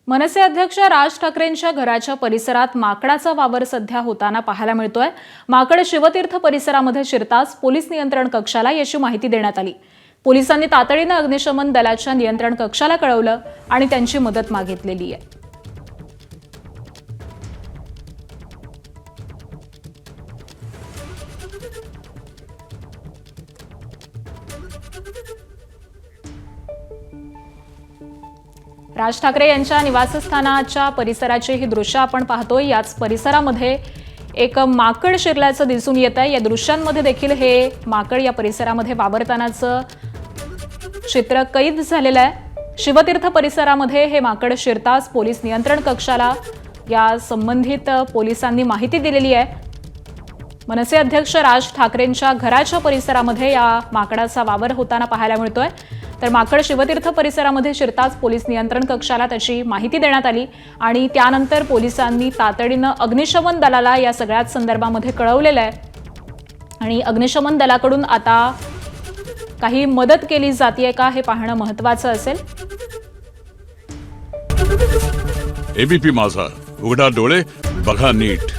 मनसे अध्यक्ष राज ठाकरेंच्या घराच्या परिसरात माकडाचा वावर सध्या होताना पाहायला मिळतोय। माकड शिवतीर्थ परिसरामध्ये शिरताच पोलीस नियंत्रण कक्षाला याची माहिती देण्यात आली। पोलिसांनी तातडीने अग्निशमन दलाच्या नियंत्रण कक्षाला कळवलं आणि त्यांची मदत मागितलेली आहे। राज ठाकरे यांच्या निवासस्थानाच्या परिसराची ही दृश्य आपण पाहतोय। याच परिसरामध्ये एक माकड शिरल्याचं दिसून येत आहे। या दृश्यांमध्ये देखील हे माकड या परिसरामध्ये वावरतानाचं चित्र कैद झालेलं आहे। शिवतीर्थ परिसरामध्ये हे माकड शिरताच पोलीस नियंत्रण कक्षाला या संबंधित पोलिसांनी माहिती दिलेली आहे। मनसे अध्यक्ष राज ठाकरेंच्या घराच्या परिसरामध्ये या माकडाचा वावर होताना पाहायला मिळतोय। तर माकड शिवतीर्थ परिसरामध्ये शिरताच पोलीस नियंत्रण कक्षाला त्याची माहिती देण्यात आली आणि त्यानंतर पोलिसांनी तातडीने अग्निशमन दलाला या सगळ्या संदर्भामध्ये कळवलेलं आहे आणि अग्निशमन दलाकडून आता काही मदत केली जाते का हे पाहणं महत्त्वाचं असेल। एबीपी माझा, उघडा डोळे बघा नीट।